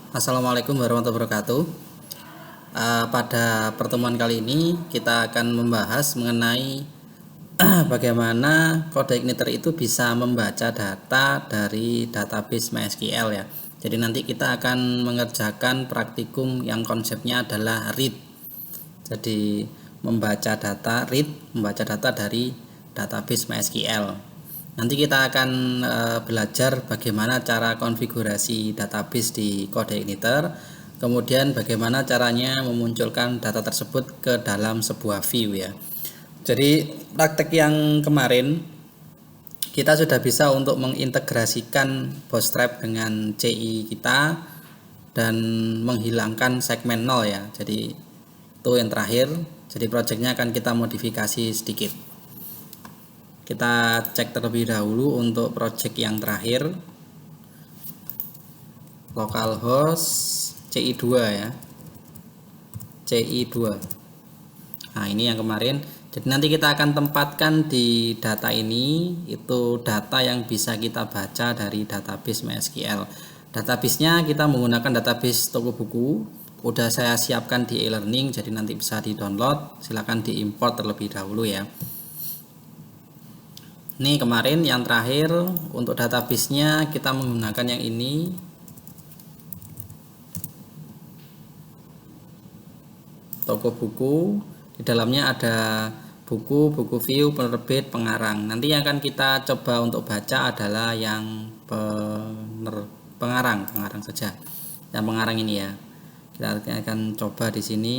Assalamualaikum warahmatullahi wabarakatuh. Pada pertemuan kali ini kita akan membahas mengenai bagaimana CodeIgniter itu bisa membaca data dari database MySQL ya. Jadi nanti kita akan mengerjakan praktikum yang konsepnya adalah read. Jadi membaca data dari database MySQL. Nanti kita akan belajar bagaimana cara konfigurasi database di CodeIgniter, kemudian bagaimana caranya memunculkan data tersebut ke dalam sebuah view ya. Jadi praktek yang kemarin kita sudah bisa untuk mengintegrasikan Bootstrap dengan CI kita dan menghilangkan segmen 0 ya. Jadi itu yang terakhir. Jadi projectnya akan kita modifikasi sedikit. Kita cek terlebih dahulu untuk project yang terakhir, localhost CI2 ya, CI2. Nah ini yang kemarin. Jadi nanti kita akan tempatkan di data ini itu data yang bisa kita baca dari database MySQL. Databasenya kita menggunakan database toko buku. Udah saya siapkan di e-learning, jadi nanti bisa di download. Silahkan diimport terlebih dahulu ya. Ini kemarin yang terakhir untuk databasenya kita menggunakan yang ini. Toko buku, di dalamnya ada buku, buku view, penerbit, pengarang. Nanti yang akan kita coba untuk baca adalah yang pengarang saja. Yang pengarang ini ya. Kita akan coba di sini.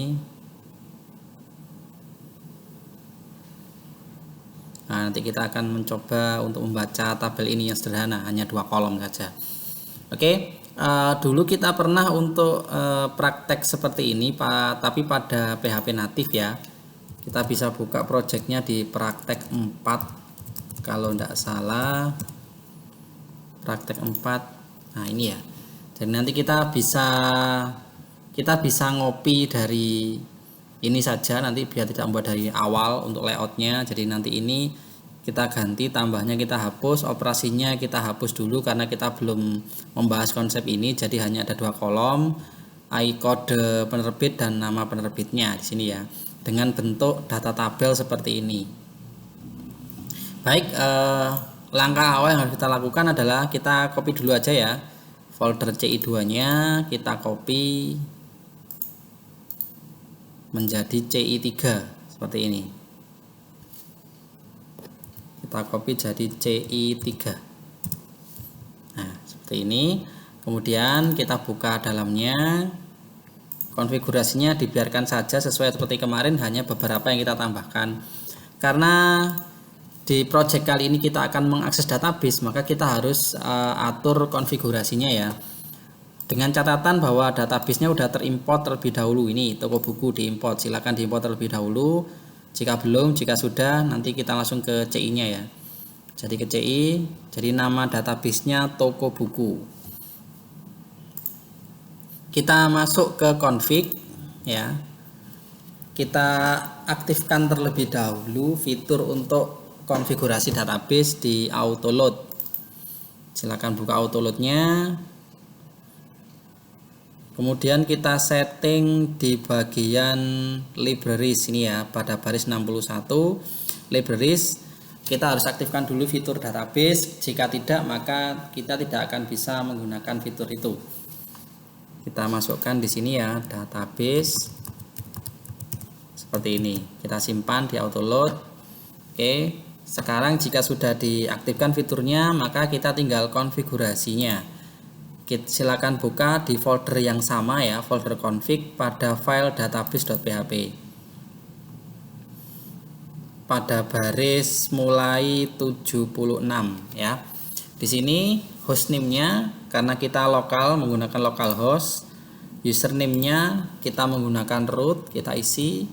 Nah, nanti kita akan mencoba untuk membaca tabel ini yang sederhana, hanya 2 kolom saja. Oke, dulu kita pernah untuk praktek seperti ini, tapi pada PHP natif ya. Kita bisa buka projectnya di praktek 4, kalau tidak salah, praktek 4. Nah ini ya. Jadi nanti kita bisa ngopi dari ini saja, nanti biar tidak membuat dari awal untuk layoutnya. Jadi nanti ini kita ganti, tambahnya kita hapus, operasinya kita hapus dulu karena kita belum membahas konsep ini. Jadi hanya ada 2 kolom, kode penerbit dan nama penerbitnya di sini ya, dengan bentuk data tabel seperti ini. Baik, langkah awal yang harus kita lakukan adalah kita copy dulu aja ya folder CI2 nya, kita copy menjadi CI3 seperti ini. Kita copy jadi CI3. Nah seperti ini. Kemudian kita buka dalamnya. Konfigurasinya dibiarkan saja sesuai seperti kemarin, hanya beberapa yang kita tambahkan. Karena di project kali ini kita akan mengakses database, maka kita harus atur konfigurasinya ya. Dengan catatan bahwa databasenya udah terimport terlebih dahulu. Ini toko buku diimport, silakan diimport terlebih dahulu. Jika belum, jika sudah, nanti kita langsung ke CI nya ya. Jadi ke CI, jadi nama databasenya toko buku. Kita masuk ke config ya. Kita aktifkan terlebih dahulu fitur untuk konfigurasi database di autoload. Silakan buka autoloadnya. Kemudian kita setting di bagian libraries ini ya, pada baris 61 libraries kita harus aktifkan dulu fitur database. Jika tidak, maka kita tidak akan bisa menggunakan fitur itu. Kita masukkan di sini ya, database seperti ini. Kita simpan di autoload. Oke, sekarang jika sudah diaktifkan fiturnya, maka kita tinggal konfigurasinya. Silakan buka di folder yang sama ya, folder config pada file database.php. Pada baris mulai 76 ya. Di sini hostname-nya karena kita lokal menggunakan localhost, username-nya kita menggunakan root, kita isi.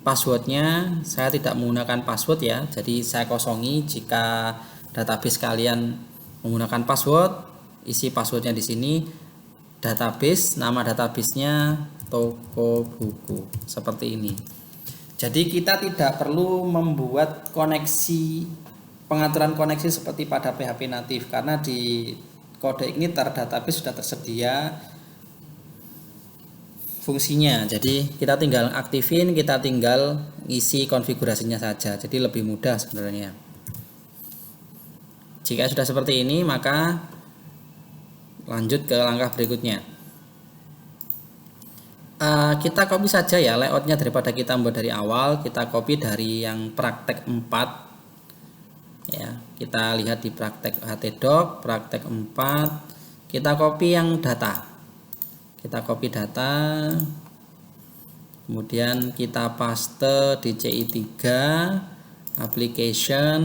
Passwordnya saya tidak menggunakan password ya, jadi saya kosongi. Jika database kalian menggunakan password, isi passwordnya di sini. Database, nama databasenya toko buku seperti ini. Jadi kita tidak perlu membuat pengaturan koneksi seperti pada PHP natif, karena di CodeIgniter database sudah tersedia fungsinya. Jadi kita tinggal aktifin, kita tinggal isi konfigurasinya saja. Jadi lebih mudah sebenarnya. Jika sudah seperti ini, maka lanjut ke langkah berikutnya. Kita copy saja ya layoutnya, daripada kita membuat dari awal. Kita copy dari yang praktek 4 ya. Kita lihat di praktek htdoc praktek 4, kita copy yang data. Kita copy data, kemudian kita paste di CI3 application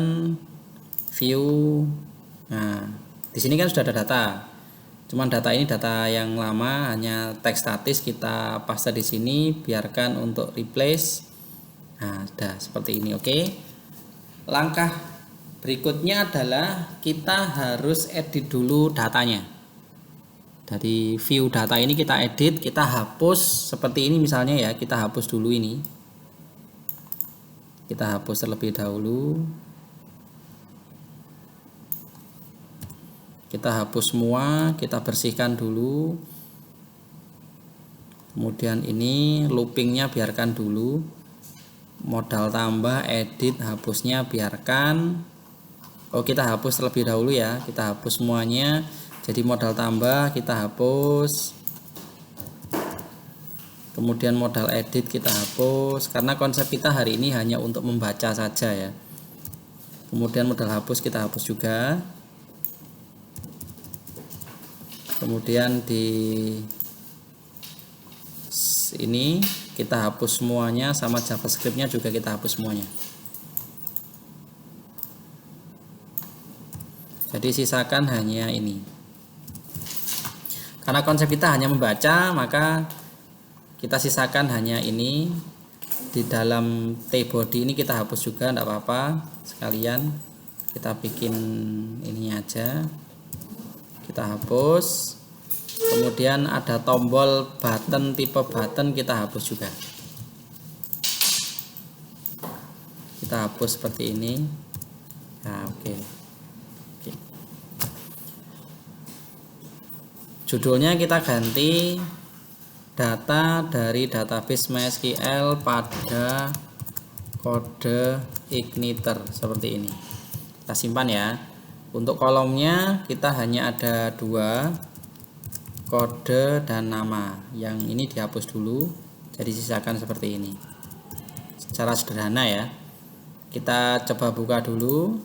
view. Nah, di sini kan sudah ada data. Cuman data ini data yang lama, hanya teks statis, kita paste di sini, biarkan untuk replace. Nah, sudah seperti ini. Oke. Langkah berikutnya adalah kita harus edit dulu datanya. Dari view data ini kita edit, kita hapus seperti ini misalnya ya, kita hapus dulu ini. Kita hapus terlebih dahulu. Kita hapus semua, kita bersihkan dulu. Kemudian ini loopingnya biarkan dulu. Modal tambah, edit, hapusnya biarkan. Oh, kita hapus terlebih dahulu ya. Kita hapus semuanya. Jadi modal tambah kita hapus. Kemudian modal edit kita hapus. Karena konsep kita hari ini hanya untuk membaca saja ya. Kemudian modal hapus kita hapus juga. Kemudian di ini kita hapus semuanya, sama JavaScript-nya juga kita hapus semuanya. Jadi sisakan hanya ini. Karena konsep kita hanya membaca, maka kita sisakan hanya ini. Di dalam T-body ini kita hapus juga, tidak apa-apa. Sekalian kita bikin ini aja. Kita hapus. Kemudian ada tombol button, tipe button kita hapus juga. Kita hapus seperti ini. Nah, oke. Judulnya kita ganti data dari database MySQL pada kode igniter seperti ini. Kita simpan ya. Untuk kolomnya kita hanya ada 2, kode dan nama. Yang ini dihapus dulu, jadi sisakan seperti ini. Secara sederhana ya. Kita coba buka dulu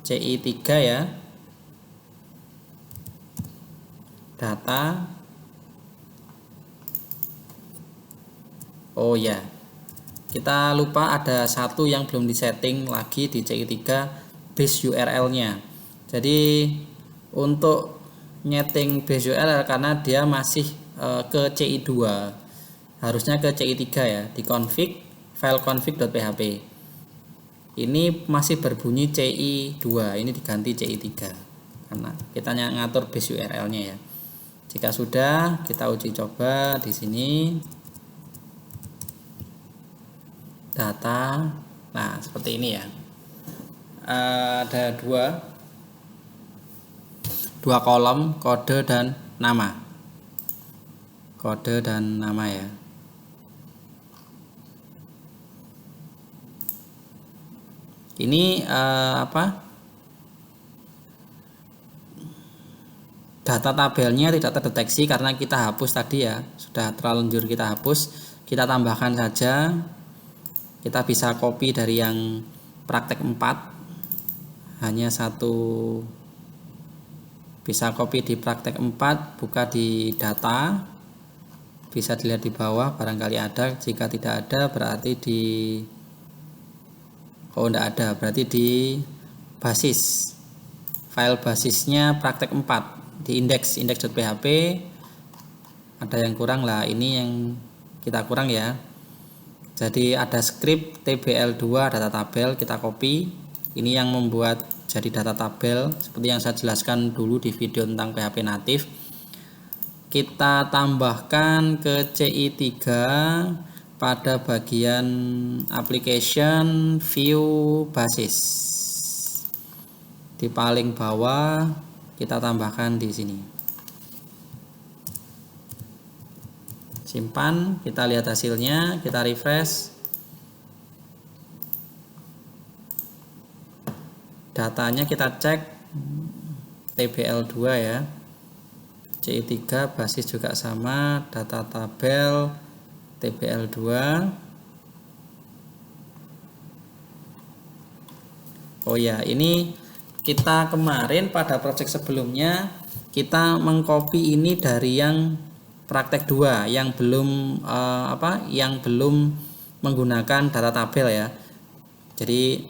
CI3 ya. Data. Oh ya, kita lupa ada satu yang belum disetting lagi di CI3, base URL nya. Jadi untuk nyeting base URL, karena dia masih ke CI2, harusnya ke CI3 ya, di config file config.php. Ini masih berbunyi CI2, ini diganti CI3 karena kita ngatur base URL nya ya. Jika sudah, kita uji coba di sini. Data. Nah, seperti ini ya. Ada dua kolom, kode dan nama. Kode dan nama ya. Ini data tabelnya tidak terdeteksi karena kita hapus tadi ya, sudah terlanjur kita hapus. Kita tambahkan saja. Kita bisa copy dari yang praktek 4, hanya satu. Bisa copy di praktek 4, buka di data, bisa dilihat di bawah barangkali ada. Jika tidak ada berarti di tidak ada, berarti di basis. File basisnya praktek 4 di index.php. Ada yang kurang lah, ini yang kita kurang ya. Jadi ada script tbl2 data tabel, kita copy. Ini yang membuat jadi data tabel seperti yang saya jelaskan dulu di video tentang PHP natif. Kita tambahkan ke CI3 pada bagian application view basis. Di paling bawah kita tambahkan di sini. simpan, kita lihat hasilnya, kita refresh. Datanya kita cek, TBL2 ya, CI3 basis juga sama, data tabel TBL2. Oh ya, ini kita kemarin pada project sebelumnya kita mengcopy ini dari yang praktek 2 yang belum yang belum menggunakan data tabel ya. Jadi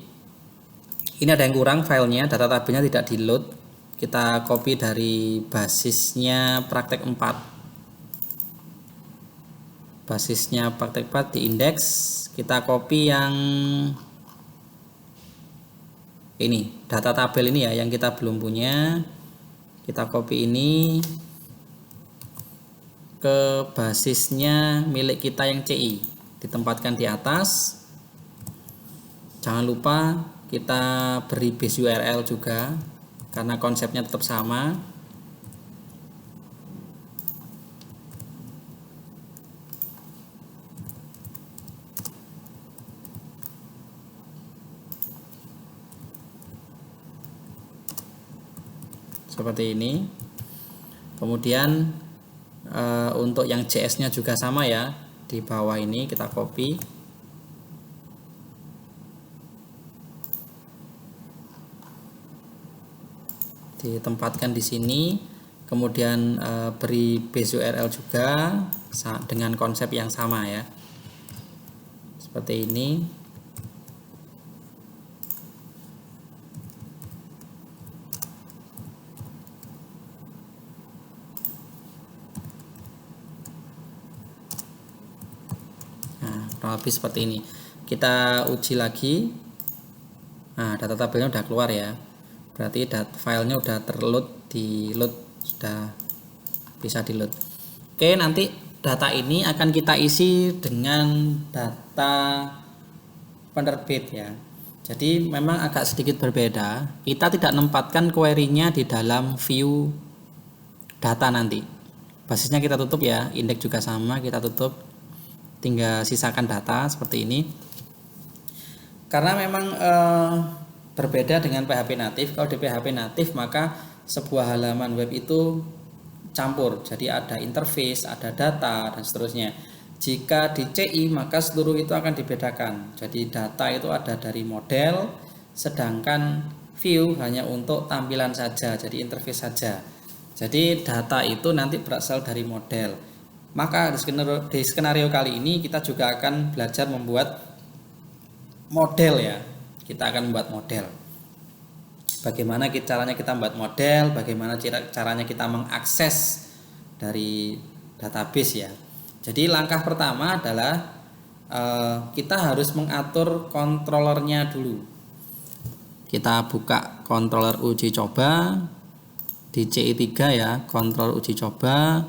ini ada yang kurang filenya, data tabelnya tidak di load. Kita copy dari basisnya praktek 4. Basisnya praktek 4 di index, kita copy yang ini, data tabel ini ya, yang kita belum punya. Kita copy ini ke basisnya milik kita yang CI, ditempatkan di atas. Jangan lupa kita beri base URL juga karena konsepnya tetap sama. Seperti ini. Kemudian untuk yang JS-nya juga sama ya, di bawah ini kita copy. Ditempatkan di sini, kemudian beri base URL juga dengan konsep yang sama ya, seperti ini. Nah, kurang lebih seperti ini. Kita uji lagi. Nah, data tabelnya udah keluar ya. Berarti filenya udah terload, di load, sudah bisa di load. Oke, nanti data ini akan kita isi dengan data penerbit ya. Jadi memang agak sedikit berbeda. Kita tidak menempatkan query-nya di dalam view data nanti. Basisnya kita tutup ya, indeks juga sama, kita tutup. Tinggal sisakan data seperti ini. Karena memang berbeda dengan PHP natif. Kalau di PHP natif maka sebuah halaman web itu campur, jadi ada interface, ada data dan seterusnya. Jika di CI maka seluruh itu akan dibedakan. Jadi data itu ada dari model, sedangkan view hanya untuk tampilan saja, jadi interface saja. Jadi data itu nanti berasal dari model. Maka di skenario kali ini kita juga akan belajar membuat model ya. Kita akan membuat model. Bagaimana caranya kita membuat model, bagaimana caranya kita mengakses dari database ya. Jadi langkah pertama adalah kita harus mengatur controllernya dulu. Kita buka controller uji coba di CI3 ya, controller uji coba.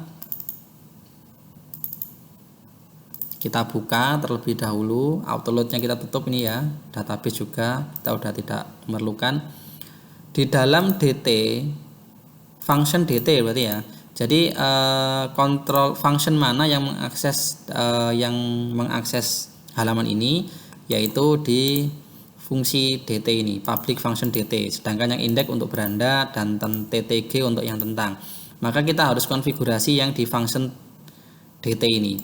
Kita buka terlebih dahulu, autoloadnya kita tutup ini ya, database juga kita udah tidak memerlukan. Di dalam DT, function DT berarti ya. Jadi kontrol function mana yang mengakses halaman ini, yaitu di fungsi DT ini, public function DT. Sedangkan yang index untuk beranda dan TTG untuk yang tentang. Maka kita harus konfigurasi yang di function DT ini.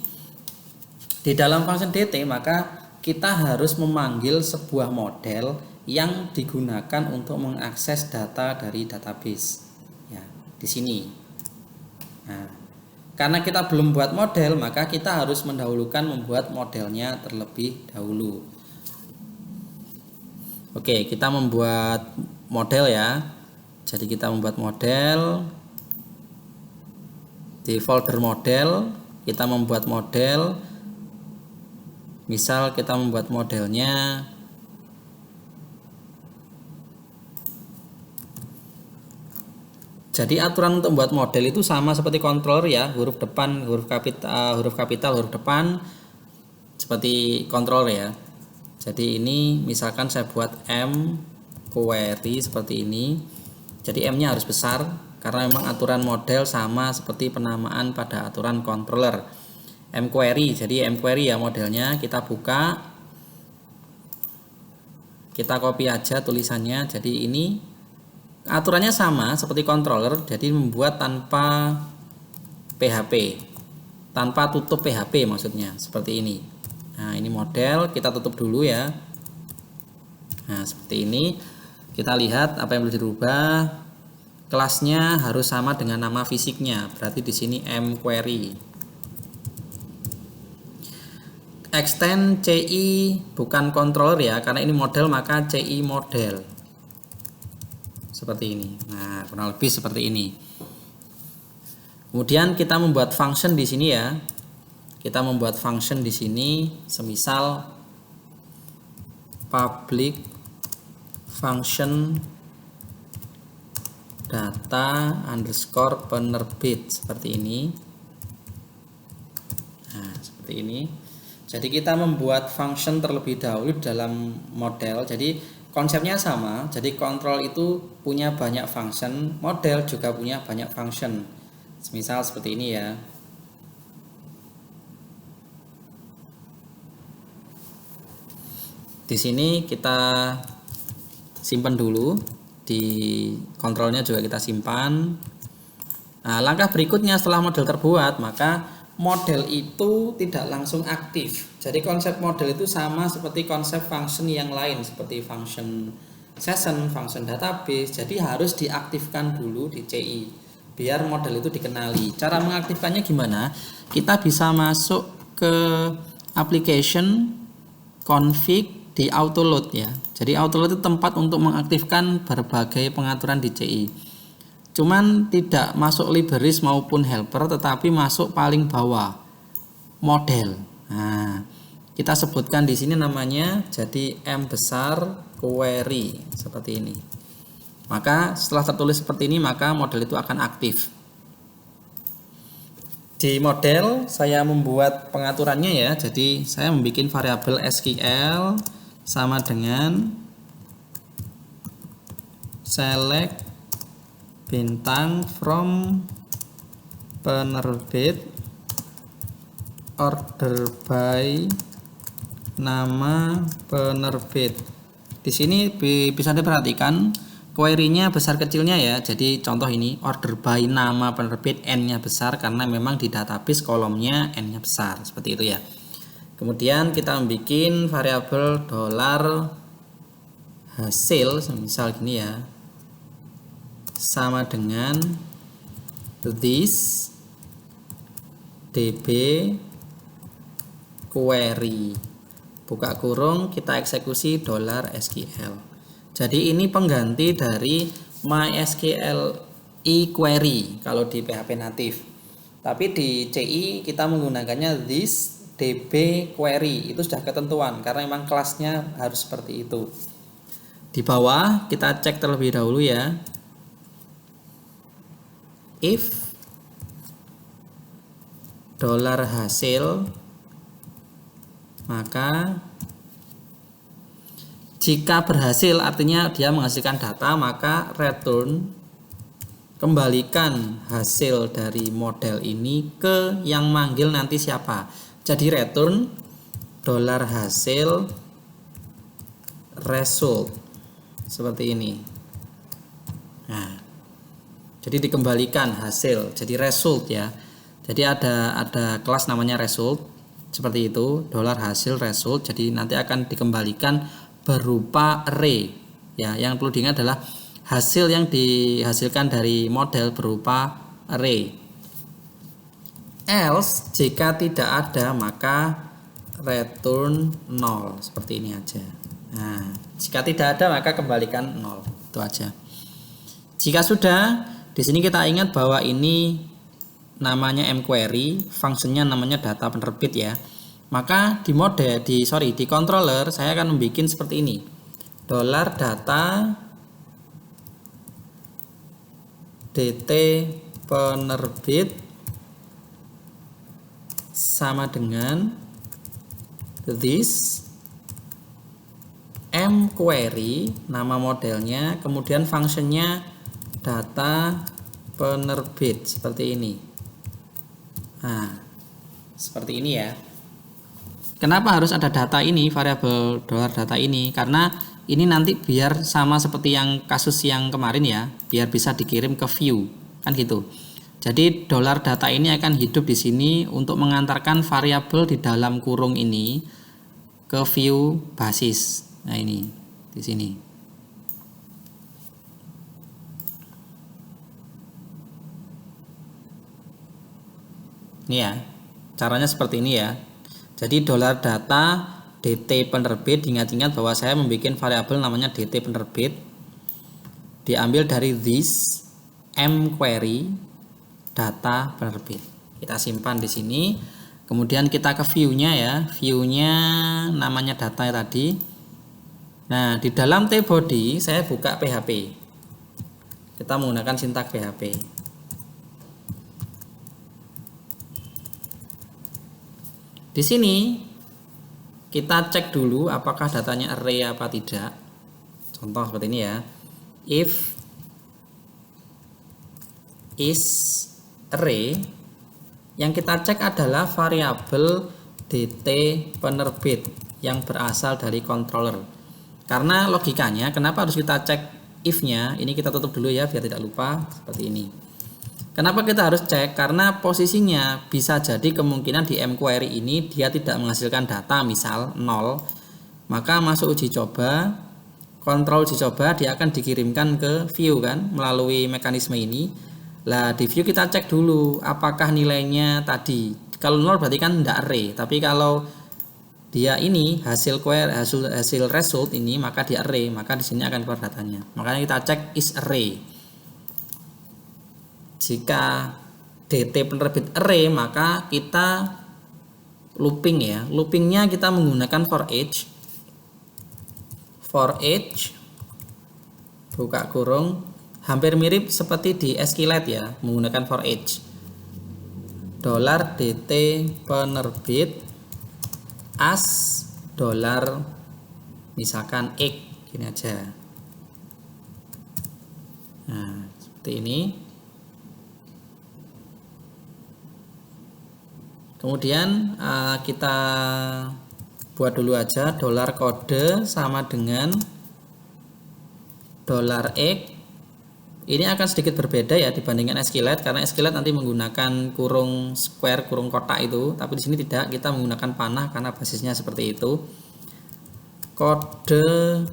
Di dalam function DT maka kita harus memanggil sebuah model yang digunakan untuk mengakses data dari database. Ya, di sini. Nah, karena kita belum buat model, maka kita harus mendahulukan membuat modelnya terlebih dahulu. Oke, kita membuat model ya. Jadi kita membuat model di folder model, kita membuat model. Misal kita membuat modelnya jadi aturan untuk membuat model itu sama seperti controller ya, huruf depan, huruf kapital, huruf depan seperti controller ya. Jadi ini misalkan saya buat M query seperti ini. Jadi M-nya harus besar karena memang aturan model sama seperti penamaan pada aturan controller. mQuery. Jadi mQuery ya modelnya, kita buka, kita copy aja tulisannya. Jadi ini aturannya sama seperti controller, jadi membuat tanpa PHP, tanpa tutup PHP maksudnya, seperti ini. Nah ini model, kita tutup dulu ya. Nah seperti ini, kita lihat apa yang perlu dirubah. Kelasnya harus sama dengan nama fisiknya, berarti di sini mQuery. Extend CI bukan controller ya, karena ini model maka CI model. Seperti ini. Nah, kurang lebih seperti ini. Kemudian kita membuat function di sini ya. Kita membuat function di sini, semisal public function data underscore penerbit seperti ini. Nah, seperti ini. Jadi kita membuat function terlebih dahulu dalam model. Jadi konsepnya sama. Jadi control itu punya banyak function, model juga punya banyak function. Misal seperti ini ya. Di sini kita simpan dulu, di kontrolnya juga kita simpan. Nah, langkah berikutnya setelah model terbuat, maka model itu tidak langsung aktif. Jadi konsep model itu sama seperti konsep function yang lain, seperti function session, function database. Jadi harus diaktifkan dulu di CI biar model itu dikenali. Cara mengaktifkannya gimana? Kita bisa masuk ke application config di autoload ya. Jadi autoload itu tempat untuk mengaktifkan berbagai pengaturan di CI. Cuman tidak masuk libraries maupun helper, tetapi masuk paling bawah model. Nah, kita sebutkan di sini namanya jadi M besar query seperti ini. Maka setelah tertulis seperti ini, maka model itu akan aktif. Di model saya membuat pengaturannya ya. Jadi saya membuat variabel SQL sama dengan select bintang from penerbit order by nama penerbit. Di sini bisa diperhatikan query-nya besar kecilnya ya. Jadi contoh ini order by nama penerbit, N-nya besar karena memang di database kolomnya N-nya besar, seperti itu ya. Kemudian kita membuat variabel $hasil misal gini ya, sama dengan this db query, buka kurung, kita eksekusi $SQL. Jadi ini pengganti dari MySQL query kalau di PHP natif. Tapi di CI kita menggunakannya this db query, itu sudah ketentuan karena memang kelasnya harus seperti itu. Di bawah kita cek terlebih dahulu ya. If $hasil, maka jika berhasil artinya dia menghasilkan data, maka return, kembalikan hasil dari model ini ke yang manggil nanti siapa. Jadi return $hasil result seperti ini. Nah, jadi dikembalikan hasil, jadi result ya. Jadi ada kelas namanya result seperti itu, $hasil result. Jadi nanti akan dikembalikan berupa array ya. Yang perlu diingat adalah hasil yang dihasilkan dari model berupa array. Else jika tidak ada maka return 0 seperti ini aja. Nah, jika tidak ada maka kembalikan 0, itu aja. Jika sudah, di sini kita ingat bahwa ini namanya mQuery, fungsinya namanya data penerbit ya. Maka di di controller saya akan membuat seperti ini. $data dt penerbit sama dengan this mQuery, nama modelnya, kemudian fungsinya data penerbit seperti ini. Nah, seperti ini ya. Kenapa harus ada data ini, variabel dolar data ini? Karena ini nanti biar sama seperti yang kasus yang kemarin ya, biar bisa dikirim ke view, kan gitu. Jadi dolar data ini akan hidup di sini untuk mengantarkan variabel di dalam kurung ini ke view basis. Nah ini di sini. Ini ya, caranya seperti ini ya. Jadi dolar data DT penerbit, ingat-ingat bahwa saya membuat variabel namanya DT penerbit, diambil dari this mQuery data penerbit. Kita simpan di sini. Kemudian kita ke view-nya ya. View-nya namanya data tadi. Nah, di dalam tbody saya buka PHP. Kita menggunakan sintak PHP. Di sini kita cek dulu apakah datanya array apa tidak. Contoh seperti ini ya. If is array, yang kita cek adalah variabel DT penerbit yang berasal dari controller. Karena logikanya kenapa harus kita cek if-nya? Ini kita tutup dulu ya biar tidak lupa seperti ini. Kenapa kita harus cek? Karena posisinya bisa jadi kemungkinan di mQuery ini dia tidak menghasilkan data, misal 0. Maka masuk uji coba, kontrol uji coba, dia akan dikirimkan ke view kan melalui mekanisme ini. Lah di view kita cek dulu apakah nilainya tadi. Kalau 0 berarti kan tidak array, tapi kalau dia ini hasil result ini maka di array, maka di sini akan keluar datanya. Makanya kita cek is array. Jika DT penerbit array maka kita looping ya. Loopingnya kita menggunakan for each. For each buka kurung, hampir mirip seperti di SQLite ya, menggunakan for each. Dolar DT penerbit as dolar misalkan X, gini aja. Nah, seperti ini. Kemudian kita buat dulu aja dolar kode sama dengan dolar X. Ini akan sedikit berbeda ya dibandingkan SQLite, karena SQLite nanti menggunakan kurung square, kurung kotak itu, tapi di sini tidak, kita menggunakan panah karena basisnya seperti itu. Kode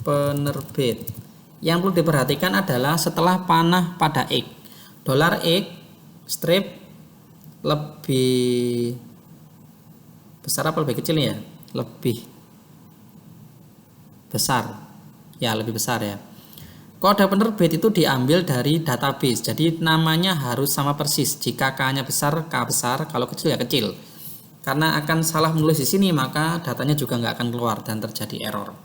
penerbit. Yang perlu diperhatikan adalah setelah panah pada X, dolar X strip lebih besar apa lebih kecil ya? Lebih besar ya, lebih besar ya. Kode penerbit itu diambil dari database, jadi namanya harus sama persis. Jika K-nya besar, K besar, kalau kecil ya kecil. Karena akan salah menulis di sini, maka datanya juga nggak akan keluar dan terjadi error.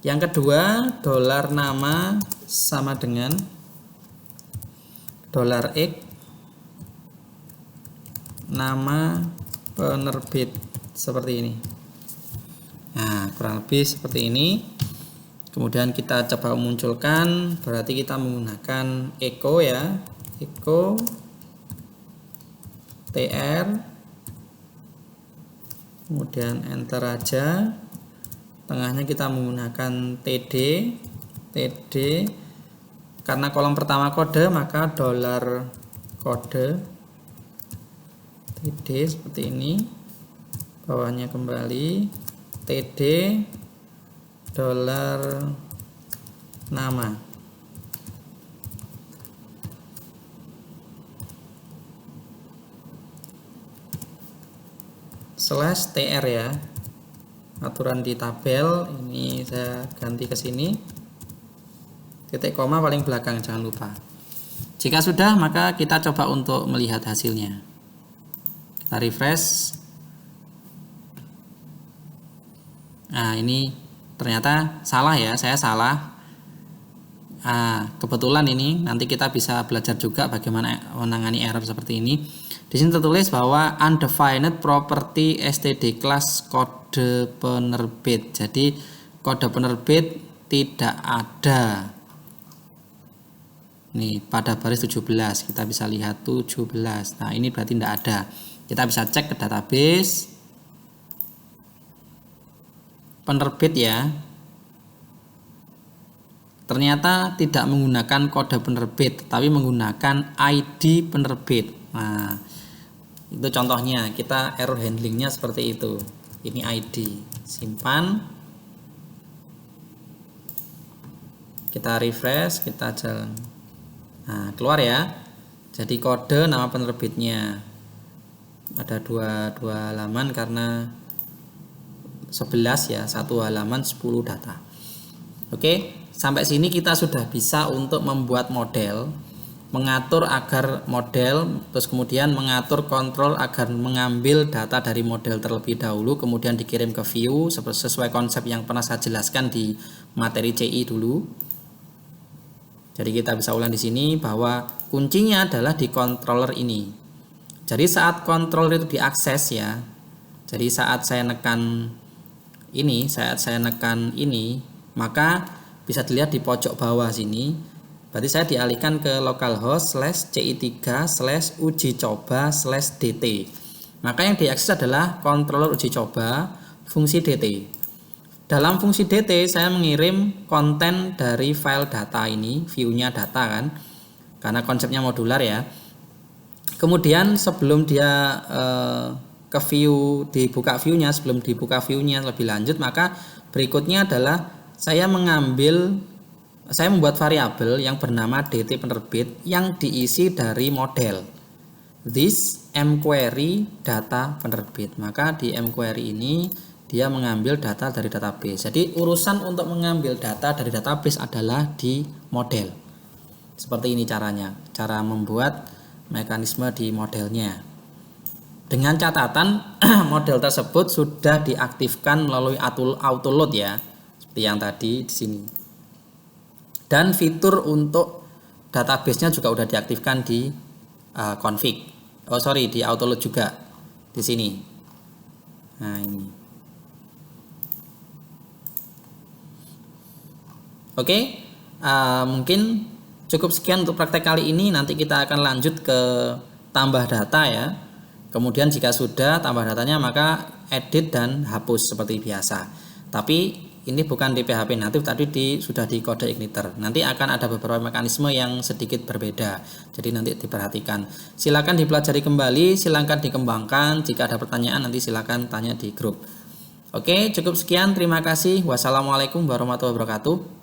Yang kedua, dolar nama sama dengan dolar X nama penerbit, seperti ini. Nah, kurang lebih seperti ini. Kemudian kita coba munculkan, berarti kita menggunakan echo ya, echo tr, kemudian enter aja. Tengahnya kita menggunakan td, karena kolom pertama kode maka dolar kode td seperti ini, bawahnya kembali td dolar nama. Slash tr ya, aturan di tabel ini saya ganti ke sini, titik koma paling belakang jangan lupa. Jika sudah maka kita coba untuk melihat hasilnya. Kita refresh. Nah, ini ternyata salah ya, saya salah. Kebetulan ini nanti kita bisa belajar juga bagaimana menangani error seperti ini. Di sini tertulis bahwa undefined property std class kode penerbit. Jadi kode penerbit tidak ada. Nih pada baris 17 kita bisa lihat 17. Nah, ini berarti tidak ada. Kita bisa cek ke database penerbit ya. Ternyata tidak menggunakan kode penerbit, tapi menggunakan ID penerbit. Nah, itu contohnya, kita error handlingnya seperti itu. Ini ID, simpan, kita refresh, kita jalan. Nah, keluar ya. Jadi kode nama penerbitnya ada dua halaman karena 11 ya, satu halaman 10 data. Oke, sampai sini kita sudah bisa untuk membuat model, mengatur agar model, terus kemudian mengatur kontrol agar mengambil data dari model terlebih dahulu, kemudian dikirim ke view sesuai konsep yang pernah saya jelaskan di materi CI dulu. Jadi kita bisa ulang di sini bahwa kuncinya adalah di controller ini. Jadi saat controller itu diakses ya, jadi saat saya nekan ini, maka bisa dilihat di pojok bawah sini, berarti saya dialihkan ke localhost /ci3/ujicoba/dt. Maka yang diakses adalah controller uji coba fungsi dt. Dalam fungsi dt saya mengirim konten dari file data ini, view-nya data kan, karena konsepnya modular ya. Kemudian sebelum dia ke view, dibuka view-nya, sebelum dibuka view-nya lebih lanjut, maka berikutnya adalah saya membuat variabel yang bernama dt penerbit yang diisi dari model this mquery data penerbit. Maka di mquery ini dia mengambil data dari database. Jadi urusan untuk mengambil data dari database adalah di model. Seperti ini caranya, cara membuat mekanisme di modelnya. Dengan catatan model tersebut sudah diaktifkan melalui autoload ya, seperti yang tadi di sini. Dan fitur untuk database-nya juga sudah diaktifkan di config. Di autoload juga di sini. Nah, ini. Oke, mungkin cukup sekian untuk praktek kali ini. Nanti kita akan lanjut ke tambah data ya. Kemudian jika sudah tambah datanya, maka edit dan hapus seperti biasa. Tapi ini bukan di PHP natif, tadi sudah di kode igniter. Nanti akan ada beberapa mekanisme yang sedikit berbeda. Jadi nanti diperhatikan. Silakan dipelajari kembali, silakan dikembangkan. Jika ada pertanyaan nanti silakan tanya di grup. Oke, cukup sekian. Terima kasih. Wassalamualaikum warahmatullahi wabarakatuh.